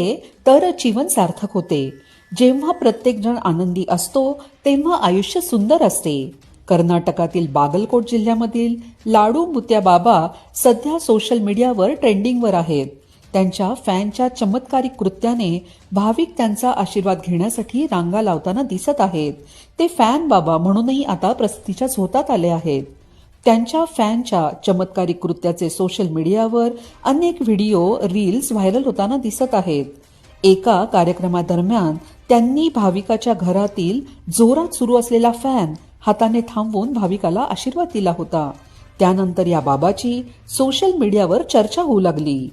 तर जीवन सार्थक होते. जेव्हा प्रत्येक जण आनंदी असतो तेव्हा आयुष्य सुंदर असते. कर्नाटकातील बागलकोट जिल्ह्यामधील लाडू मुत्या बाबा सध्या सोशल मीडियावर ट्रेंडिंगवर आहेत. त्यांच्या फॅनच्या चमत्कारिक कृत्याने भाविक त्यांचा आशीर्वाद घेण्यासाठी रांगा लावताना दिसत आहेत. ते फॅन बाबा म्हणूनही आता प्रसिद्धीच्या झोतात आले आहेत. त्यांच्या फॅनच्या चमत्कारिक कृत्याचे सोशल मीडियावर अनेक व्हिडिओ रील्स व्हायरल होताना दिसत आहेत. एका कार्यक्रमादरम्यान त्यांनी भाविकाच्या घरातील जोरात सुरू असलेला फॅन हाताने थांबवून भाविकाला आशीर्वाद दिला होता. त्यानंतर या बाबाची सोशल मीडियावर चर्चा होऊ लागली.